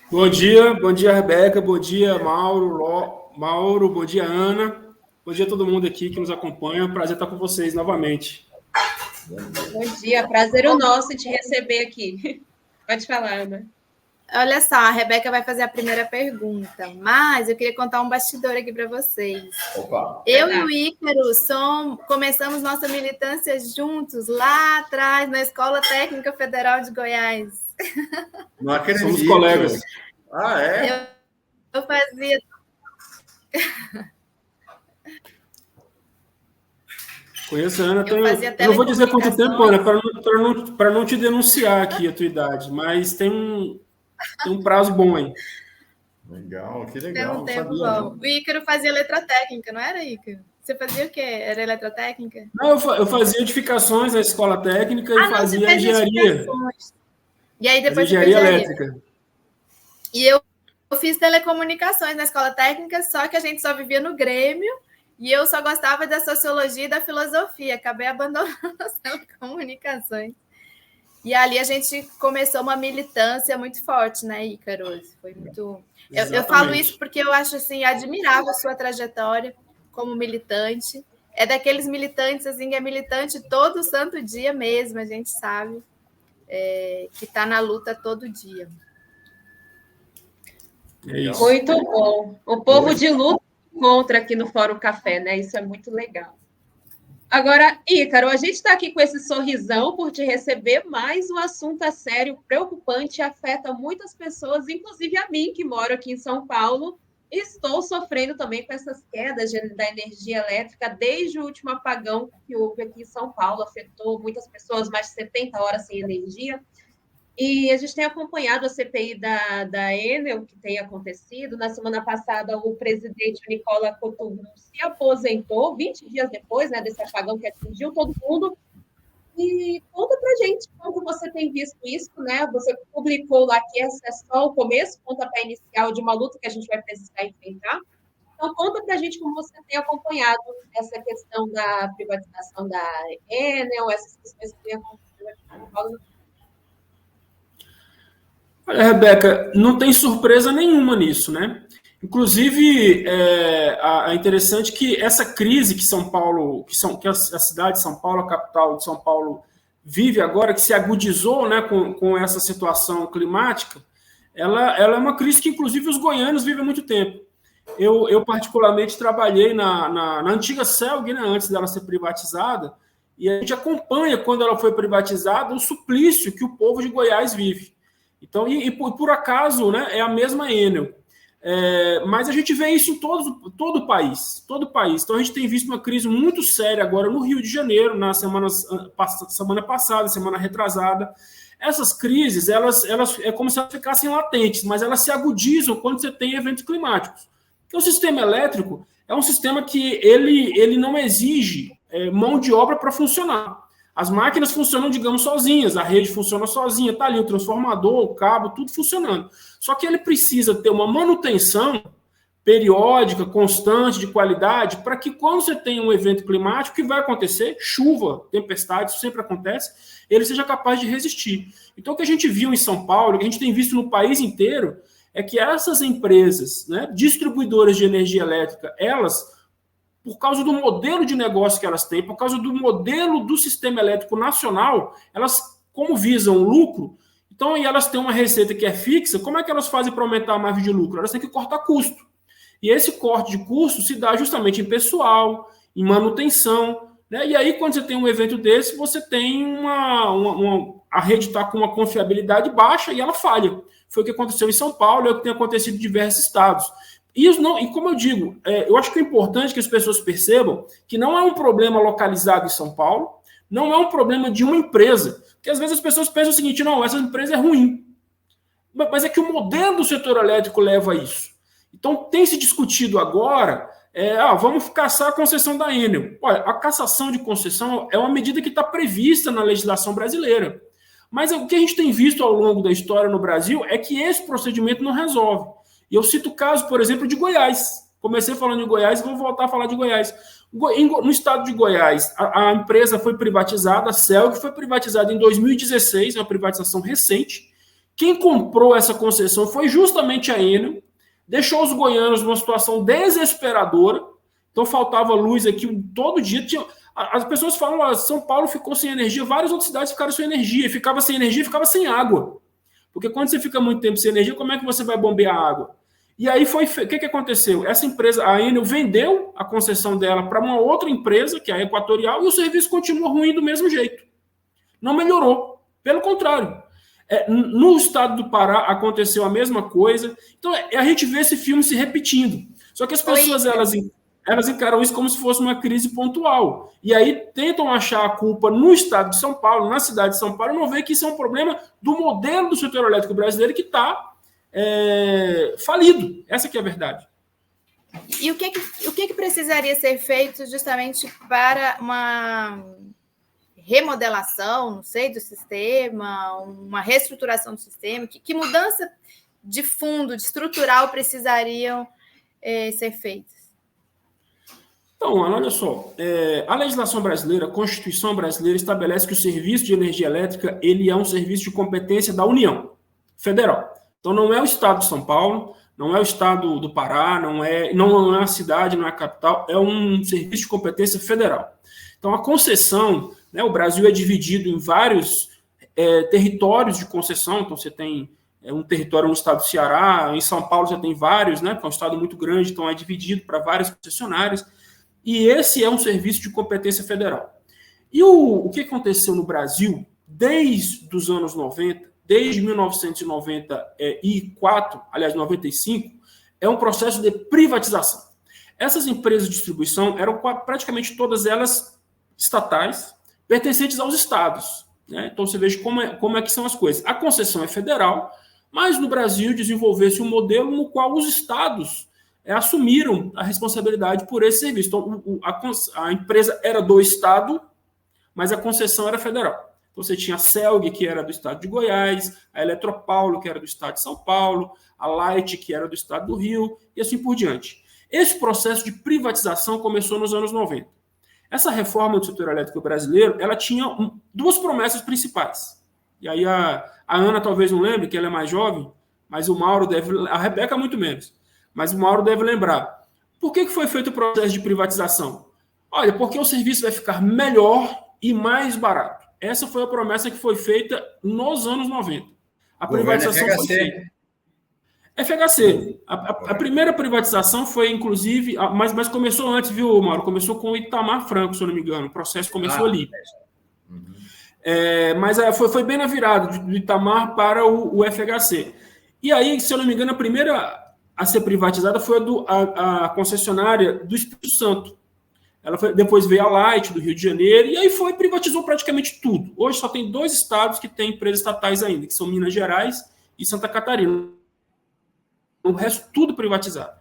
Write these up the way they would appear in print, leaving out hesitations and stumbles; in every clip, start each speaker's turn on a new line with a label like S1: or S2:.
S1: Bom dia, Rebeca, bom dia, Mauro, bom dia, Ana, bom dia a todo mundo aqui que nos acompanha, prazer estar com vocês novamente.
S2: Bom dia, prazer o nosso te receber aqui. Pode falar, Ana.
S3: Olha só, a Rebeca vai fazer a primeira pergunta, mas eu queria contar um bastidor aqui para vocês.
S4: Opa.
S3: Eu e o Ícaro começamos nossa militância juntos lá atrás, na Escola Técnica Federal de Goiás.
S4: Não acredito.
S1: Somos colegas.
S4: Ah, é?
S3: Eu fazia...
S1: Conheço a Ana, eu não vou dizer quanto tempo, Ana, para não te denunciar aqui a tua idade, mas tem um prazo bom aí.
S4: Legal, que legal.
S3: Tem um tempo bom. O Ícaro fazia letra técnica, não era, Ícaro? Você fazia o quê? Era eletrotécnica?
S1: Não, eu fazia edificações na escola técnica e fazia engenharia.
S3: E aí depois
S1: engenharia elétrica.
S3: E eu fiz telecomunicações na escola técnica, só que a gente só vivia no Grêmio e eu só gostava da sociologia e da filosofia. Acabei abandonando as telecomunicações. E ali a gente começou uma militância muito forte, né, Ícaro? Foi muito... Eu falo isso porque eu acho assim, admirável a sua trajetória como militante. É daqueles militantes, assim, que é militante todo santo dia mesmo, a gente sabe, que está na luta todo dia.
S2: É isso. Muito bom. O povo de luta encontra aqui no Fórum Café, né? Isso é muito legal. Agora, Ícaro, a gente está aqui com esse sorrisão por te receber, mas o assunto é sério, preocupante, afeta muitas pessoas, inclusive a mim, que moro aqui em São Paulo. Estou sofrendo também com essas quedas da energia elétrica desde o último apagão que houve aqui em São Paulo, afetou muitas pessoas, mais de 70 horas sem energia. E a gente tem acompanhado a CPI da Enel, que tem acontecido. Na semana passada, o presidente Nicola Cotugno se aposentou, 20 dias depois, né, desse apagão que atingiu todo mundo. E conta pra gente como você tem visto isso, né? Você publicou lá que esse é só o começo, pontapé inicial de uma luta que a gente vai precisar enfrentar. Então, conta pra gente como você tem acompanhado essa questão da privatização da Enel, essas questões que têm acontecido aqui em São Paulo.
S1: Olha, Rebeca, não tem surpresa nenhuma nisso, né? Inclusive, é interessante que essa crise que São Paulo, que a cidade de São Paulo, a capital de São Paulo, vive agora, que se agudizou, né, com essa situação climática, ela é uma crise que, inclusive, os goianos vivem há muito tempo. Eu particularmente, trabalhei na antiga Celg, né, antes dela ser privatizada, e a gente acompanha, quando ela foi privatizada, o suplício que o povo de Goiás vive. Então, por acaso, né, é a mesma Enel. Mas a gente vê isso em todo o país. Então, a gente tem visto uma crise muito séria agora no Rio de Janeiro, na semana passada, semana retrasada. Essas crises, elas é como se elas ficassem latentes, mas elas se agudizam quando você tem eventos climáticos. Porque o sistema elétrico é um sistema que ele não exige mão de obra para funcionar. As máquinas funcionam, digamos, sozinhas, a rede funciona sozinha, está ali o transformador, o cabo, tudo funcionando. Só que ele precisa ter uma manutenção periódica, constante, de qualidade, para que quando você tem um evento climático, que vai acontecer, chuva, tempestade, isso sempre acontece, ele seja capaz de resistir. Então, o que a gente viu em São Paulo, o que a gente tem visto no país inteiro, é que essas empresas, né, distribuidoras de energia elétrica, elas, por causa do modelo de negócio que elas têm, por causa do modelo do sistema elétrico nacional, elas, como visam lucro, então, e elas têm uma receita que é fixa, como é que elas fazem para aumentar a margem de lucro? Elas têm que cortar custo. E esse corte de custo se dá justamente em pessoal, em manutenção, né? E aí, quando você tem um evento desse, você tem a rede está com uma confiabilidade baixa e ela falha. Foi o que aconteceu em São Paulo, é o que tem acontecido em diversos estados. E como eu digo, eu acho que é importante que as pessoas percebam que não é um problema localizado em São Paulo, não é um problema de uma empresa. Porque às vezes as pessoas pensam o seguinte, não, essa empresa é ruim. Mas é que o modelo do setor elétrico leva a isso. Então tem se discutido agora, vamos caçar a concessão da Enel. Olha, a cassação de concessão é uma medida que está prevista na legislação brasileira. Mas o que a gente tem visto ao longo da história no Brasil é que esse procedimento não resolve. E eu cito o caso, por exemplo, de Goiás. Comecei falando de Goiás e vou voltar a falar de Goiás. No estado de Goiás, a empresa foi privatizada, a Celg foi privatizada em 2016, uma privatização recente, Quem comprou essa concessão foi justamente a Enel, deixou os goianos numa situação desesperadora, então faltava luz aqui todo dia. As pessoas falam, São Paulo ficou sem energia, várias outras cidades ficaram sem energia, ficava sem água. Porque quando você fica muito tempo sem energia, como é que você vai bombear água? E aí o que aconteceu? Essa empresa, a Enel, vendeu a concessão dela para uma outra empresa, que é a Equatorial, e o serviço continua ruim do mesmo jeito. Não melhorou. Pelo contrário. No estado do Pará aconteceu a mesma coisa. Então, a gente vê esse filme se repetindo. Só que as pessoas, elas encaram isso como se fosse uma crise pontual. E aí tentam achar a culpa no estado de São Paulo, na cidade de São Paulo, e não vê que isso é um problema do modelo do setor elétrico brasileiro que está falido. Essa que é a verdade.
S3: E o que precisaria ser feito justamente para uma remodelação, não sei, do sistema, uma reestruturação do sistema? Que mudança de fundo, de estrutural precisariam ser feitas?
S1: Então, olha só, a legislação brasileira, a Constituição brasileira estabelece que o serviço de energia elétrica ele é um serviço de competência da União Federal. Então, não é o Estado de São Paulo, não é o Estado do Pará, não é a cidade, não é a capital, é um serviço de competência federal. Então, a concessão, né, o Brasil é dividido em vários territórios de concessão. Então, você tem um território no estado do Ceará, em São Paulo você tem vários, né, que é um estado muito grande, então é dividido para várias concessionárias. E esse é um serviço de competência federal. E o que aconteceu no Brasil desde os anos 90, desde 1994, aliás, 95, é um processo de privatização. Essas empresas de distribuição eram praticamente todas elas estatais, pertencentes aos estados, né? Então você veja como é que são as coisas. A concessão é federal, mas no Brasil desenvolveu-se um modelo no qual os estados assumiram a responsabilidade por esse serviço. Então, a empresa era do estado, mas a concessão era federal. Então, você tinha a Celg, que era do estado de Goiás, a Eletropaulo, que era do estado de São Paulo, a Light, que era do estado do Rio, e assim por diante. Esse processo de privatização começou nos anos 90. Essa reforma do setor elétrico brasileiro, ela tinha duas promessas principais. E aí a Ana talvez não lembre, que ela é mais jovem, mas o Mauro deve... A Rebeca muito menos. Mas o Mauro deve lembrar. Por que foi feito o processo de privatização? Olha, porque o serviço vai ficar melhor e mais barato. Essa foi a promessa que foi feita nos anos 90. A privatização foi feita. FHC. A primeira privatização foi, inclusive, mas começou antes, viu, Mauro? Começou com o Itamar Franco, se eu não me engano. O processo começou ali. Mas foi bem na virada do Itamar para o FHC. E aí, se eu não me engano, a primeira a ser privatizada foi a concessionária do Espírito Santo. Depois veio a Light, do Rio de Janeiro, e aí privatizou praticamente tudo. Hoje só tem 2 estados que têm empresas estatais ainda, que são Minas Gerais e Santa Catarina. O resto, tudo privatizado.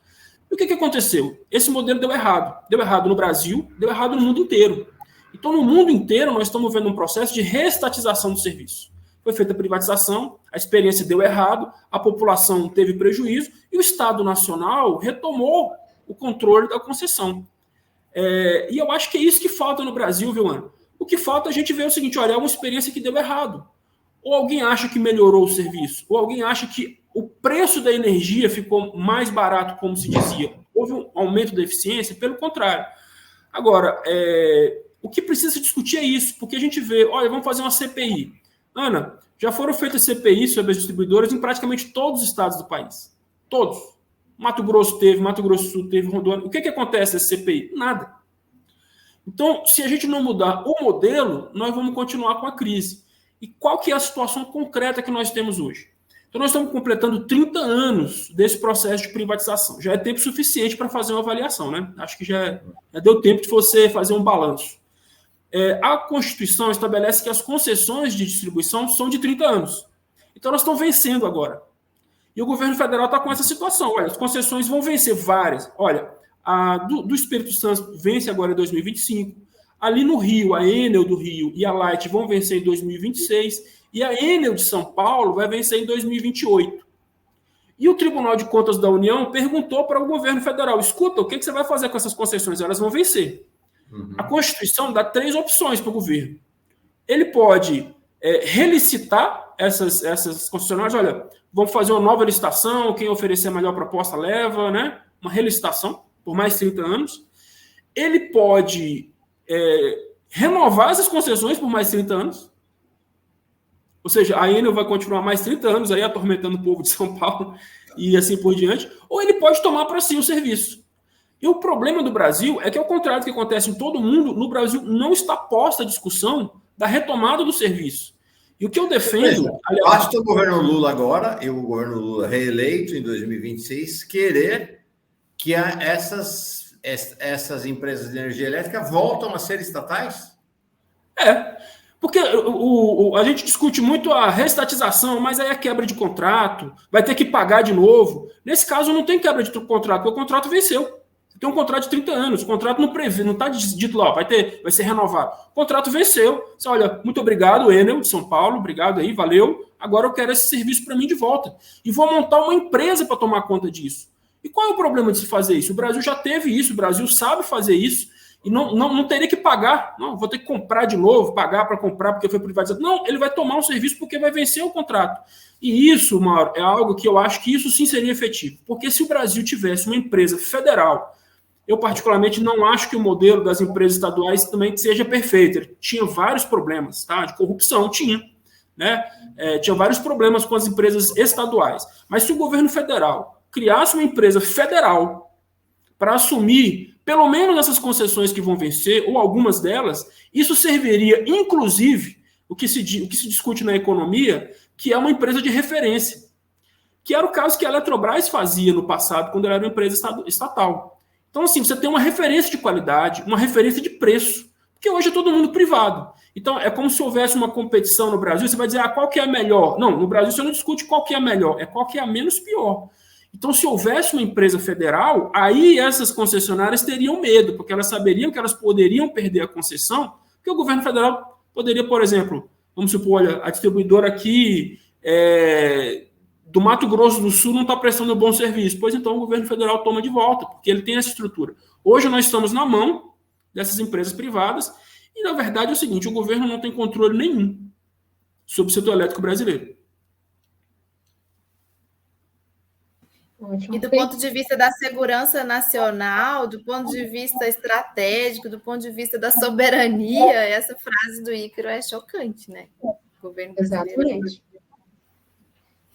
S1: E o que aconteceu? Esse modelo deu errado. Deu errado no Brasil, deu errado no mundo inteiro. Então, no mundo inteiro, nós estamos vendo um processo de reestatização do serviço. Foi feita a privatização, a experiência deu errado, a população teve prejuízo e o Estado Nacional retomou o controle da concessão. E eu acho que é isso que falta no Brasil, viu, Ana? O que falta a gente ver o seguinte, olha, é uma experiência que deu errado. Ou alguém acha que melhorou o serviço, ou alguém acha que o preço da energia ficou mais barato, como se dizia. Houve um aumento da eficiência, pelo contrário. Agora, o que precisa discutir é isso, porque a gente vê, olha, vamos fazer uma CPI. Ana, já foram feitas CPI sobre as distribuidoras em praticamente todos os estados do país. Todos. Mato Grosso teve, Mato Grosso do Sul teve, Rondônia. O que acontece nessa CPI? Nada. Então, se a gente não mudar o modelo, nós vamos continuar com a crise. E qual que é a situação concreta que nós temos hoje? Então, nós estamos completando 30 anos desse processo de privatização. Já é tempo suficiente para fazer uma avaliação, né? Acho que já deu tempo de você fazer um balanço. A Constituição estabelece que as concessões de distribuição são de 30 anos. Então, elas estão vencendo agora. E o governo federal está com essa situação. Olha, as concessões vão vencer várias. Olha, a do Espírito Santo vence agora em 2025. Ali no Rio, a Enel do Rio e a Light vão vencer em 2026. E a Enel de São Paulo vai vencer em 2028. E o Tribunal de Contas da União perguntou para o governo federal, escuta, o que você vai fazer com essas concessões? Elas vão vencer. A Constituição dá 3 opções para o governo. Ele pode relicitar essas concessionárias, olha, vamos fazer uma nova licitação, quem oferecer a melhor proposta leva, né? Uma relicitação por mais 30 anos. Ele pode renovar essas concessões por mais 30 anos. Ou seja, a Enel vai continuar mais 30 anos aí atormentando o povo de São Paulo e assim por diante. Ou ele pode tomar para si o serviço. E o problema do Brasil é que, ao contrário do que acontece em todo mundo, no Brasil não está posta a discussão da retomada do serviço. E o que eu defendo...
S4: Basta o governo Lula agora, e o governo Lula reeleito em 2026, querer que essas empresas de energia elétrica voltam a ser estatais?
S1: Porque a gente discute muito a reestatização, mas aí é quebra de contrato, vai ter que pagar de novo. Nesse caso, não tem quebra de contrato, porque o contrato venceu. Você tem um contrato de 30 anos, o contrato não prevê, não está dito lá, vai ser renovado. O contrato venceu. Você olha, muito obrigado, Enel de São Paulo, obrigado aí, valeu. Agora eu quero esse serviço para mim de volta. E vou montar uma empresa para tomar conta disso. E qual é o problema de se fazer isso? O Brasil já teve isso, o Brasil sabe fazer isso. E não teria que pagar. Não, vou ter que comprar de novo, pagar para comprar porque foi privatizado. Não, ele vai tomar um serviço porque vai vencer o contrato. E isso, Mauro, é algo que eu acho que isso sim seria efetivo. Porque se o Brasil tivesse uma empresa federal, eu particularmente não acho que o modelo das empresas estaduais também seja perfeito. Ele tinha vários problemas, tá? De corrupção, tinha. Né? Tinha vários problemas com as empresas estaduais. Mas se o governo federal criasse uma empresa federal para assumir pelo menos essas concessões que vão vencer, ou algumas delas, isso serviria, inclusive, o que se discute na economia, que é uma empresa de referência, que era o caso que a Eletrobras fazia no passado, quando ela era uma empresa estatal. Então, assim, você tem uma referência de qualidade, uma referência de preço, porque hoje é todo mundo privado. Então, é como se houvesse uma competição no Brasil, você vai dizer, qual que é a melhor? Não, no Brasil você não discute qual que é a melhor, é qual que é a menos pior. Então, se houvesse uma empresa federal, aí essas concessionárias teriam medo, porque elas saberiam que elas poderiam perder a concessão, porque o governo federal poderia, por exemplo, vamos supor, olha, a distribuidora aqui do Mato Grosso do Sul não está prestando um bom serviço. Pois então o governo federal toma de volta, porque ele tem essa estrutura. Hoje nós estamos na mão dessas empresas privadas e, na verdade, é o seguinte, o governo não tem controle nenhum sobre o setor elétrico brasileiro.
S3: E do ponto de vista da segurança nacional, do ponto de vista estratégico, do ponto de vista da soberania, essa frase do Ícaro é chocante, né? O governo brasileiro.
S2: Exatamente.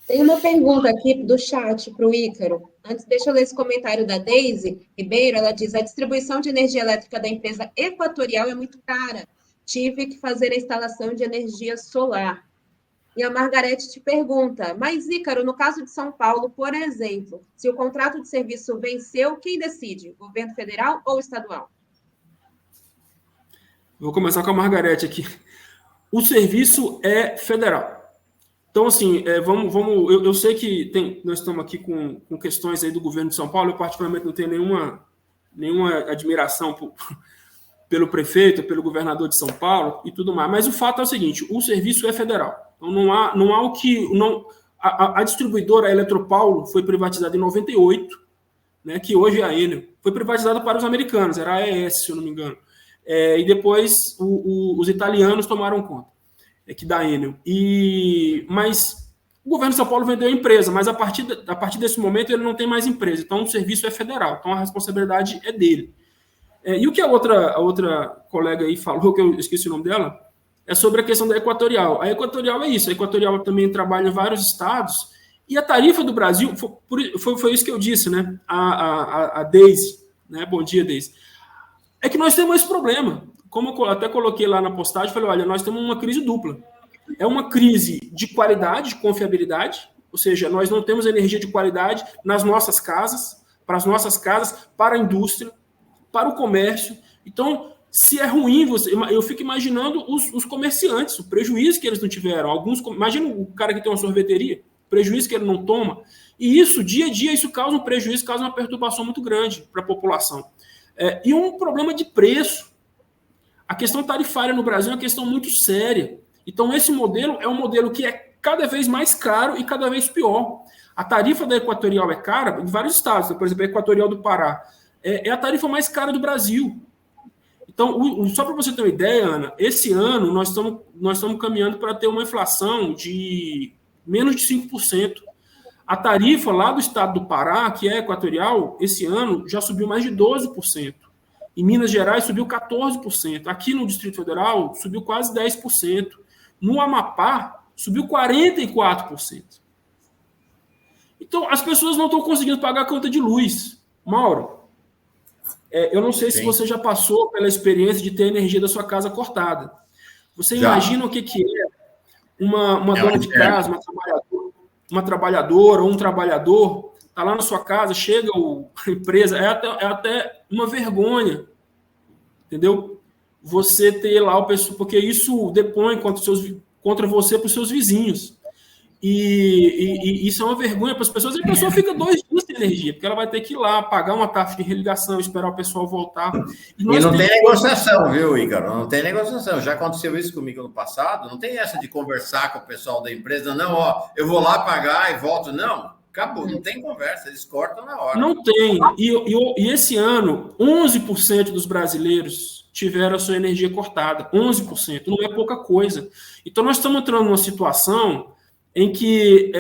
S2: Tem uma pergunta aqui do chat para o Ícaro. Antes, deixa eu ler esse comentário da Deise Ribeiro. Ela diz: a distribuição de energia elétrica da empresa Equatorial é muito cara. Tive que fazer a instalação de energia solar. E a Margarete te pergunta, mas Ícaro, no caso de São Paulo, por exemplo, se o contrato de serviço venceu, quem decide? Governo federal ou estadual?
S1: Vou começar com a Margarete aqui. O serviço é federal. Então, assim, eu sei que nós estamos aqui com questões aí do governo de São Paulo, eu particularmente não tenho nenhuma admiração pelo prefeito, pelo governador de São Paulo e tudo mais, mas o fato é o seguinte, o serviço é federal. Então, não há o que... A distribuidora a Eletropaulo foi privatizada em 98, né, que hoje é a Enel. Foi privatizada para os americanos, era a AES, se eu não me engano. E depois os italianos tomaram conta aqui da Enel. Mas o governo de São Paulo vendeu a empresa, mas a partir desse momento ele não tem mais empresa. Então, o serviço é federal. Então, a responsabilidade é dele. E o que a outra colega aí falou, que eu esqueci o nome dela, é sobre a questão da Equatorial. A Equatorial é isso. A Equatorial também trabalha em vários estados. E a tarifa do Brasil, foi isso que eu disse, né? A Deise, né? Bom dia, Deise. É que nós temos esse problema. Como eu até coloquei lá na postagem, falei, olha, nós temos uma crise dupla. É uma crise de qualidade, de confiabilidade, ou seja, nós não temos energia de qualidade nas nossas casas, para a indústria, para o comércio. Então, se é ruim, eu fico imaginando os comerciantes, o prejuízo que eles não tiveram. Imagina o cara que tem uma sorveteria, o prejuízo que ele não toma. E isso, dia a dia, isso causa um prejuízo, causa uma perturbação muito grande para a população. E um problema de preço. A questão tarifária no Brasil é uma questão muito séria. Então, esse modelo é um modelo que é cada vez mais caro e cada vez pior. A tarifa da Equatorial é cara em vários estados. Por exemplo, a Equatorial do Pará é a tarifa mais cara do Brasil. Então, só para você ter uma ideia, Ana, esse ano nós estamos caminhando para ter uma inflação de menos de 5%. A tarifa lá do estado do Pará, que é equatorial, esse ano já subiu mais de 12%. Em Minas Gerais subiu 14%. Aqui no Distrito Federal subiu quase 10%. No Amapá subiu 44%. Então, as pessoas não estão conseguindo pagar a conta de luz. Mauro, eu não sei se você já passou pela experiência de ter a energia da sua casa cortada. Você imagina o que é uma dona de casa, uma trabalhadora ou um trabalhador, está lá na sua casa, chega a empresa, é até uma vergonha, entendeu? Você ter lá o pessoal, porque isso depõe contra você para os seus vizinhos. E isso é uma vergonha para as pessoas, e a pessoa fica 2 dias sem energia, porque ela vai ter que ir lá, pagar uma taxa de religação, esperar o pessoal voltar.
S4: E não tem negociação, viu, Ícaro? Não tem negociação. Já aconteceu isso comigo no passado, não tem essa de conversar com o pessoal da empresa, não, eu vou lá pagar e volto. Não, acabou, não tem conversa, eles cortam na hora.
S1: Não tem. E esse ano, 11% dos brasileiros tiveram a sua energia cortada. 11%, não é pouca coisa. Então, nós estamos entrando numa situação em que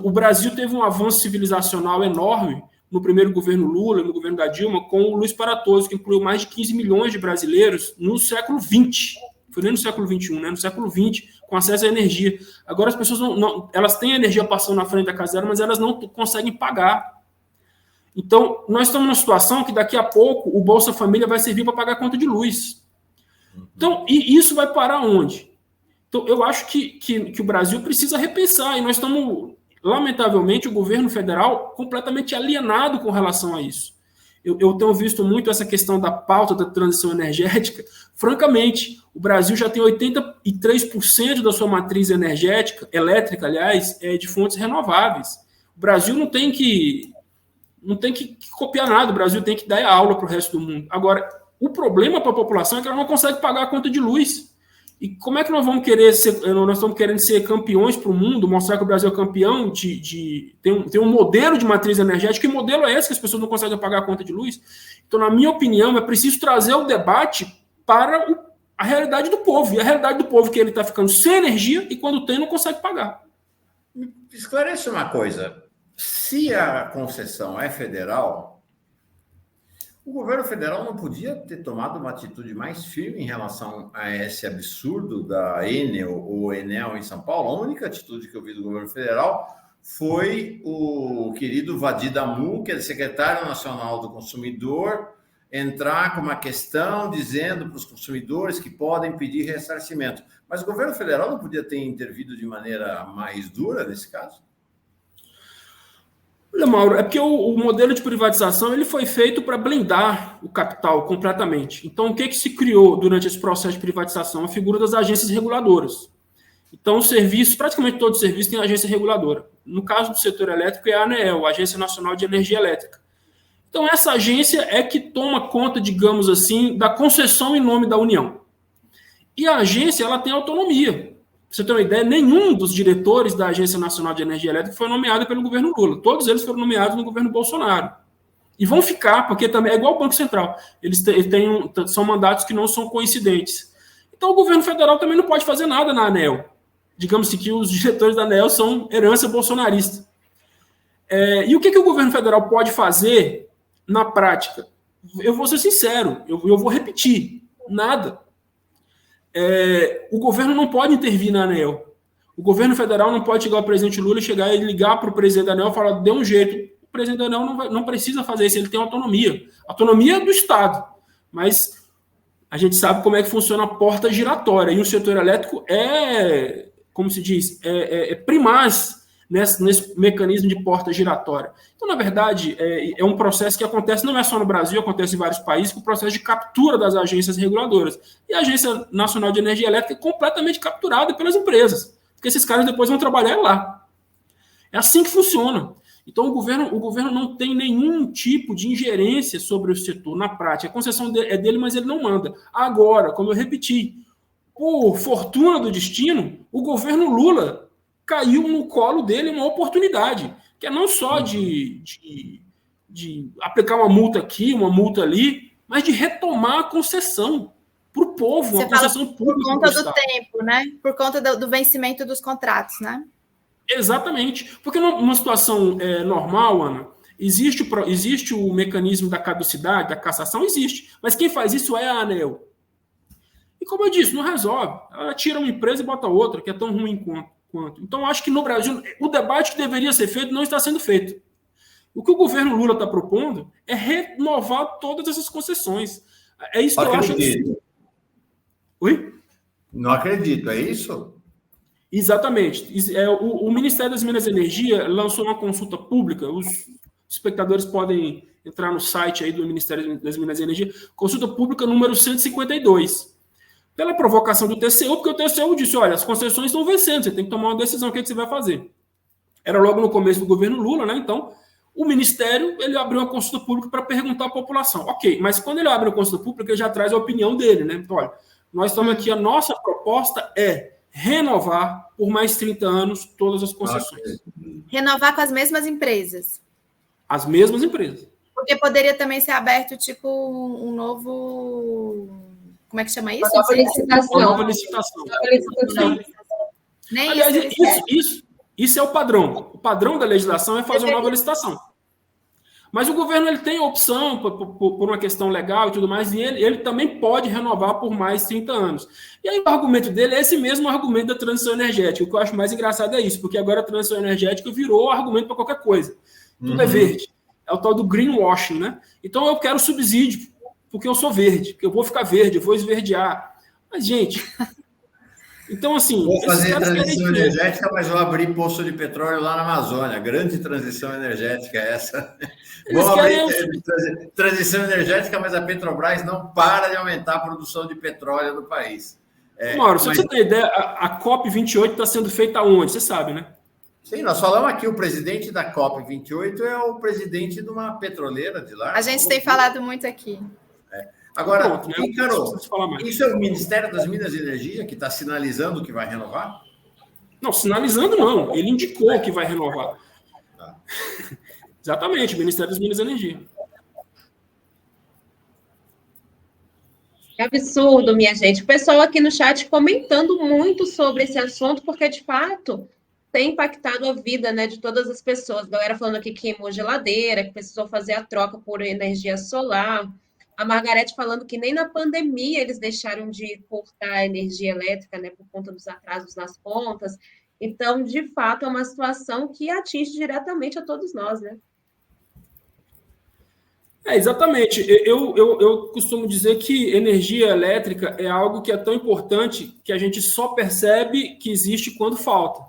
S1: o Brasil teve um avanço civilizacional enorme no primeiro governo Lula, no governo da Dilma, com o Luiz Paratoso, que incluiu mais de 15 milhões de brasileiros no século XX. Foi nem no século XXI, né? No século XX, com acesso à energia. Agora as pessoas elas têm energia passando na frente da casa dela, mas elas não conseguem pagar. Então, nós estamos numa situação que daqui a pouco o Bolsa Família vai servir para pagar a conta de luz. Então, e isso vai parar onde? Então, eu acho que o Brasil precisa repensar, e nós estamos, lamentavelmente, o governo federal completamente alienado com relação a isso. Eu tenho visto muito essa questão da pauta da transição energética. Francamente, o Brasil já tem 83% da sua matriz elétrica, aliás, de fontes renováveis. O Brasil não tem que copiar nada, o Brasil tem que dar aula para o resto do mundo. Agora, o problema para a população é que ela não consegue pagar a conta de luz. E como é que nós estamos querendo ser campeões para o mundo, mostrar que o Brasil é campeão tem um modelo de matriz energética? Que modelo é esse que as pessoas não conseguem pagar a conta de luz? Então, na minha opinião, é preciso trazer o debate para a realidade do povo. E a realidade do povo é que ele está ficando sem energia e quando tem, não consegue pagar.
S4: Esclarece uma coisa. Se a concessão é federal, o governo federal não podia ter tomado uma atitude mais firme em relação a esse absurdo da Enel ou Enel em São Paulo. A única atitude que eu vi do governo federal foi o querido Vadi Damu, que é secretário nacional do consumidor, entrar com uma questão dizendo para os consumidores que podem pedir ressarcimento. Mas o governo federal não podia ter intervido de maneira mais dura nesse caso?
S1: Olha, Mauro, é porque o modelo de privatização ele foi feito para blindar o capital completamente. Então, o que se criou durante esse processo de privatização? A figura das agências reguladoras. Então, praticamente todo serviço tem agência reguladora. No caso do setor elétrico, é a ANEEL, a Agência Nacional de Energia Elétrica. Então, essa agência é que toma conta, digamos assim, da concessão em nome da União. E a agência ela tem autonomia. Pra você ter uma ideia, nenhum dos diretores da Agência Nacional de Energia Elétrica foi nomeado pelo governo Lula. Todos eles foram nomeados no governo Bolsonaro. E vão ficar, porque também é igual ao Banco Central. Eles são mandatos que não são coincidentes. Então, o governo federal também não pode fazer nada na ANEEL. Digamos que os diretores da ANEEL são herança bolsonarista. E o que o governo federal pode fazer na prática? Eu vou ser sincero, eu vou repetir. Nada. O governo não pode intervir na ANEEL. O governo federal não pode chegar ao presidente Lula e chegar e ligar para o presidente da ANEEL e falar, dê um jeito. O presidente da ANEEL não precisa fazer isso, ele tem autonomia. Autonomia do Estado. Mas a gente sabe como é que funciona a porta giratória. E o setor elétrico como se diz, primaz nesse mecanismo de porta giratória. Então, na verdade, é um processo que acontece, não é só no Brasil, acontece em vários países, o processo de captura das agências reguladoras. E a Agência Nacional de Energia Elétrica é completamente capturada pelas empresas, porque esses caras depois vão trabalhar lá. É assim que funciona. Então, o governo não tem nenhum tipo de ingerência sobre o setor na prática. A concessão é dele, mas ele não manda. Agora, como eu repeti, por fortuna do destino, o governo Lula caiu no colo dele uma oportunidade, que é não só de aplicar uma multa aqui, uma multa ali, mas de retomar a concessão para o povo, uma concessão pública.
S3: Por conta do tempo, né? Por conta do vencimento dos contratos, né?
S1: Exatamente. Porque numa situação normal, Ana, existe o mecanismo da caducidade, da cassação, existe. Mas quem faz isso é a ANEEL. E como eu disse, não resolve. Ela tira uma empresa e bota outra, que é tão ruim quanto. Então, acho que no Brasil, o debate que deveria ser feito não está sendo feito. O que o governo Lula está propondo é renovar todas essas concessões. É isso que eu acho. Oi?
S4: Não acredito, é isso?
S1: Exatamente. O Ministério das Minas e Energia lançou uma consulta pública. Os espectadores podem entrar no site aí do Ministério das Minas e Energia. Consulta pública número 152. Pela provocação do TCU, porque o TCU disse, olha, as concessões estão vencendo, você tem que tomar uma decisão, o que você vai fazer? Era logo no começo do governo Lula, né? Então, o Ministério ele abriu uma consulta pública para perguntar à população. Ok, mas quando ele abre a consulta pública, ele já traz a opinião dele, né? Então, olha, nós estamos aqui, a nossa proposta é renovar por mais 30 anos todas as concessões.
S3: Renovar com as mesmas empresas.
S1: As mesmas empresas.
S3: Porque poderia também ser aberto, tipo, um novo... Como é que chama isso?
S2: Uma
S1: nova licitação.
S3: Nem
S1: aliás, isso é o padrão. O padrão da legislação é fazer uma nova licitação. Mas o governo ele tem a opção, por uma questão legal e tudo mais, e ele também pode renovar por mais 30 anos. E aí o argumento dele é esse mesmo argumento da transição energética. O que eu acho mais engraçado é isso, porque agora a transição energética virou argumento para qualquer coisa. Tudo é verde. É o tal do greenwashing, né? Então eu quero subsídio, porque eu sou verde, porque eu vou ficar verde, eu vou esverdear. Mas, gente... Então, assim...
S4: Vou fazer transição energética, mas vou abrir poço de petróleo lá na Amazônia. Grande transição energética essa. Vou abrir transição energética, mas a Petrobras não para de aumentar a produção de petróleo no país.
S1: Mauro, se você tem ideia, a COP28 está sendo feita onde? Você sabe, né?
S4: Sim, nós falamos aqui, o presidente da COP28 é o presidente de uma petroleira de lá.
S3: A gente tem falado muito aqui.
S4: Agora,
S1: pronto, né?
S4: Ícaro, isso é o Ministério das Minas e Energia que está sinalizando que vai renovar?
S1: Não, sinalizando não. Ele indicou que vai renovar.
S4: Tá.
S1: Exatamente, o Ministério das Minas e Energia.
S2: É absurdo, minha gente. O pessoal aqui no chat comentando muito sobre esse assunto, porque, de fato, tem impactado a vida, né, de todas as pessoas. A galera falando aqui que queimou geladeira, que precisou fazer a troca por energia solar. A Margarete falando que nem na pandemia eles deixaram de cortar a energia elétrica, né, por conta dos atrasos nas contas. Então, de fato, é uma situação que atinge diretamente a todos nós, né?
S1: Exatamente. Eu costumo dizer que energia elétrica é algo que é tão importante que a gente só percebe que existe quando falta.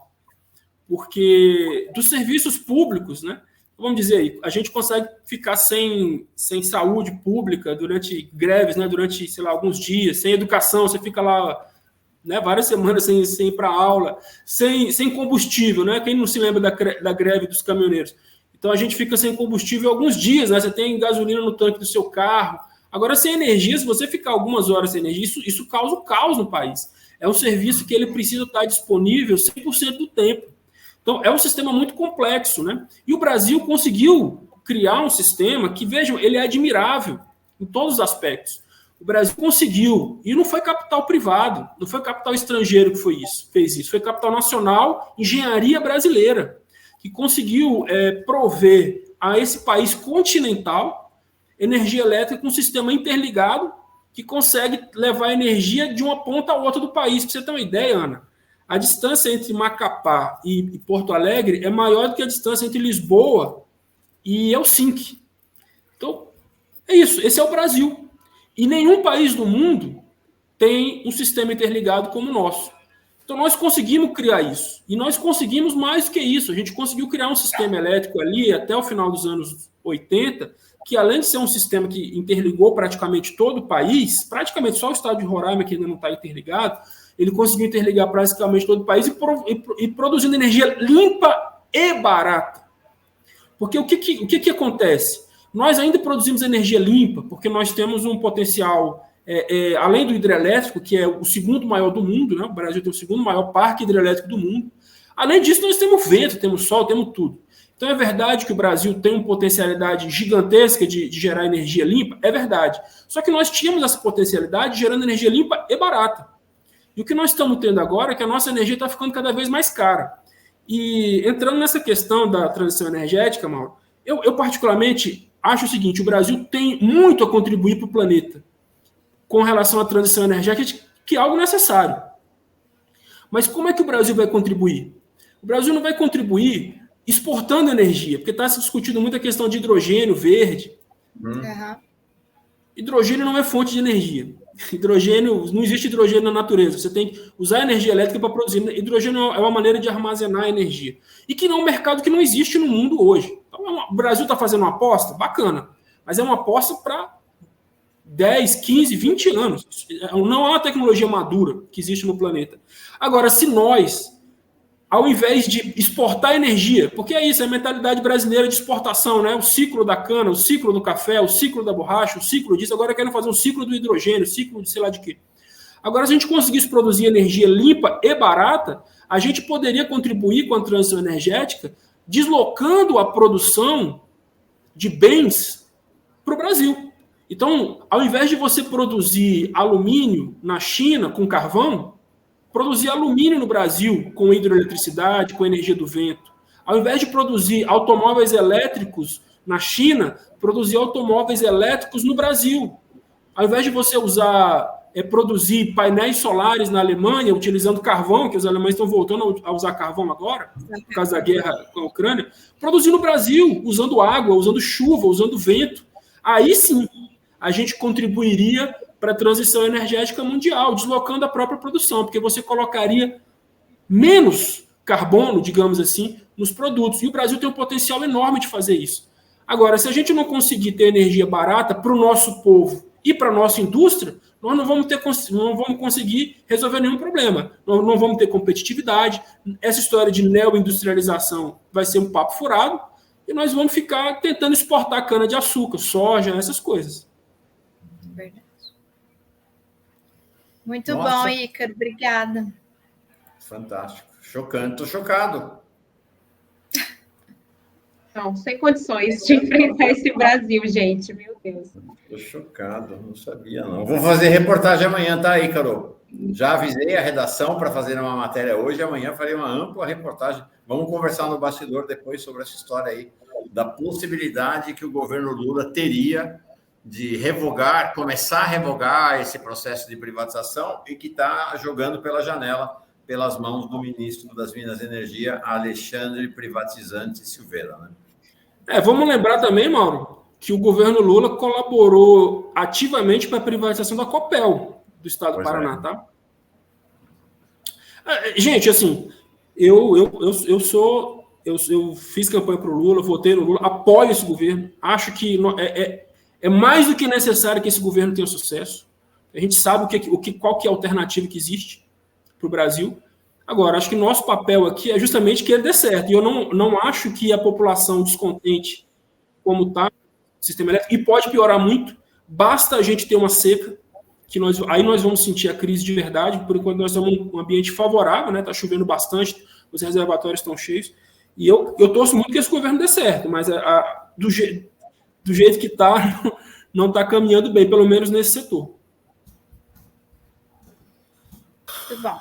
S1: Porque dos serviços públicos, né? Vamos dizer aí, a gente consegue ficar sem saúde pública durante greves, né? Durante, sei lá, alguns dias, sem educação, você fica lá, né, várias semanas sem ir para aula, sem combustível, né? Quem não se lembra da greve dos caminhoneiros? Então a gente fica sem combustível alguns dias, né? Você tem gasolina no tanque do seu carro. Agora, sem energia, se você ficar algumas horas sem energia, isso causa um caos no país. É um serviço que ele precisa estar disponível 100% do tempo. Então, é um sistema muito complexo, né? E o Brasil conseguiu criar um sistema que, vejam, ele é admirável em todos os aspectos. O Brasil conseguiu, e não foi capital privado, não foi capital estrangeiro que fez isso, foi capital nacional, engenharia brasileira, que conseguiu prover a esse país continental energia elétrica com um sistema interligado que consegue levar energia de uma ponta a outra do país. Para você ter uma ideia, Ana, a distância entre Macapá e Porto Alegre é maior do que a distância entre Lisboa e Helsinki. Então, é isso. Esse é o Brasil. E nenhum país do mundo tem um sistema interligado como o nosso. Então, nós conseguimos criar isso. E nós conseguimos mais do que isso. A gente conseguiu criar um sistema elétrico ali até o final dos anos 80, que além de ser um sistema que interligou praticamente todo o país, praticamente só o estado de Roraima que ainda não está interligado, ele conseguiu interligar praticamente todo o país e produzindo energia limpa e barata. Porque o que acontece? Nós ainda produzimos energia limpa, porque nós temos um potencial, além do hidrelétrico, que é o segundo maior do mundo, né? O Brasil tem o segundo maior parque hidrelétrico do mundo. Além disso, nós temos vento, temos sol, temos tudo. Então, é verdade que o Brasil tem uma potencialidade gigantesca de gerar energia limpa? É verdade. Só que nós tínhamos essa potencialidade gerando energia limpa e barata. E o que nós estamos tendo agora é que a nossa energia está ficando cada vez mais cara. E entrando nessa questão da transição energética, Mauro, eu particularmente acho o seguinte, o Brasil tem muito a contribuir para o planeta com relação à transição energética, que é algo necessário. Mas como é que o Brasil vai contribuir? O Brasil não vai contribuir exportando energia, porque está se discutindo muito a questão de hidrogênio verde. Hidrogênio não é fonte de energia. Hidrogênio, não existe hidrogênio na natureza. Você tem que usar energia elétrica para produzir. Hidrogênio é uma maneira de armazenar energia. E que não é um mercado que não existe no mundo hoje. Então, o Brasil está fazendo uma aposta? Bacana. Mas é uma aposta para 10, 15, 20 anos. Não é uma tecnologia madura que existe no planeta. Agora, se nós, ao invés de exportar energia, porque é isso, é a mentalidade brasileira de exportação, né? O ciclo da cana, o ciclo do café, o ciclo da borracha, o ciclo disso, agora querem fazer um ciclo do hidrogênio, o ciclo de sei lá de quê. Agora, se a gente conseguisse produzir energia limpa e barata, a gente poderia contribuir com a transição energética, deslocando a produção de bens para o Brasil. Então, ao invés de você produzir alumínio na China com carvão, produzir alumínio no Brasil com hidroeletricidade, com energia do vento. Ao invés de produzir automóveis elétricos na China, produzir automóveis elétricos no Brasil. Ao invés de você produzir painéis solares na Alemanha, utilizando carvão, que os alemães estão voltando a usar carvão agora, por causa da guerra com a Ucrânia, produzir no Brasil, usando água, usando chuva, usando vento. Aí sim, a gente contribuiria para a transição energética mundial, deslocando a própria produção, porque você colocaria menos carbono, digamos assim, nos produtos. E o Brasil tem um potencial enorme de fazer isso. Agora, se a gente não conseguir ter energia barata para o nosso povo e para a nossa indústria, nós não vamos conseguir resolver nenhum problema. Nós não vamos ter competitividade. Essa história de neoindustrialização vai ser um papo furado e nós vamos ficar tentando exportar cana-de-açúcar, soja, essas coisas.
S3: Verdade. Muito bom, Ícaro. Obrigada.
S4: Fantástico. Chocante. Estou chocado.
S2: Não, sem condições de enfrentar esse Brasil, gente. Meu Deus.
S4: Estou chocado. Não sabia, não. Vou fazer reportagem amanhã, tá aí, Carol? Já avisei a redação para fazer uma matéria hoje. Amanhã farei uma ampla reportagem. Vamos conversar no bastidor depois sobre essa história aí, da possibilidade que o governo Lula teria de revogar, começar a revogar esse processo de privatização e que está jogando pela janela, pelas mãos do ministro das Minas e Energia, Alexandre Privatizante Silveira. Né?
S1: Vamos lembrar também, Mauro, que o governo Lula colaborou ativamente para a privatização da Copel do estado do Paraná, tá? Gente, assim, eu fiz campanha para o Lula, votei no Lula, apoio esse governo, acho que é mais do que necessário que esse governo tenha sucesso. A gente sabe qual que é a alternativa que existe para o Brasil. Agora, acho que nosso papel aqui é justamente que ele dê certo. E eu não acho que a população descontente como está o sistema elétrico, e pode piorar muito, basta a gente ter uma seca, aí nós vamos sentir a crise de verdade. Por enquanto, nós estamos em um ambiente favorável, né? Está chovendo bastante, os reservatórios estão cheios. E eu torço muito que esse governo dê certo, mas do jeito que está, não está caminhando bem, pelo menos nesse setor.
S3: Muito bom.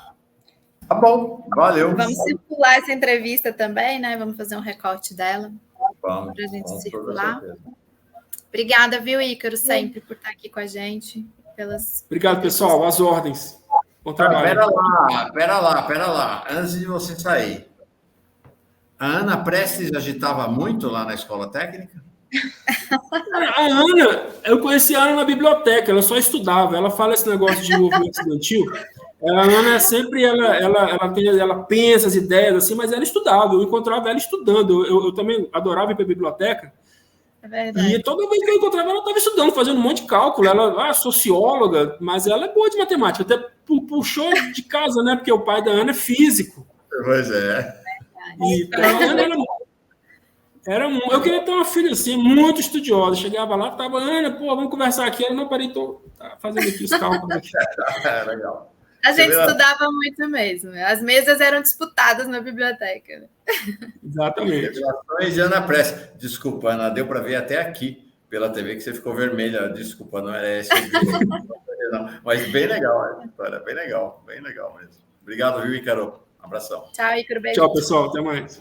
S4: Tá bom, valeu.
S3: Vamos circular essa entrevista também, né? Vamos fazer um recorte dela.
S4: Vamos,
S3: para a gente circular. Obrigada, viu, Ícaro, sempre por estar aqui com a gente.
S1: Obrigado, pessoal. Às ordens. Bom trabalho.
S4: Pera lá. Antes de você sair. A Ana Prestes agitava muito lá na escola técnica?
S1: A Ana, eu conheci a Ana na biblioteca, ela só estudava. Ela fala esse negócio de movimento estudantil. A Ana é sempre, ela pensa as ideias assim, mas ela estudava. Eu encontrava ela estudando. Eu também adorava ir para a biblioteca.
S3: É verdade.
S1: E toda vez que eu encontrava ela estava estudando, fazendo um monte de cálculo. Ela é socióloga, mas ela é boa de matemática. Até puxou de casa, né? Porque o pai da Ana é físico.
S4: Pois é.
S1: Então, a Ana eu queria ter uma filha assim, muito estudiosa. Chegava lá, tava, Ana, vamos conversar aqui. Ela, não, peraí, tô fazendo aqui os cálculos aqui.
S4: Legal.
S3: A gente estudava muito mesmo. As mesas eram disputadas na biblioteca.
S1: Exatamente.
S4: Revelações de Ana Prestes. Desculpa, Ana, deu para ver até aqui pela TV que você ficou vermelha. Desculpa, não era esse. Não. Mas bem legal a história, bem legal mesmo. Obrigado, viu, Ícaro? Abração.
S3: Tchau, Ícaro. Beijo.
S1: Tchau, pessoal. Até mais.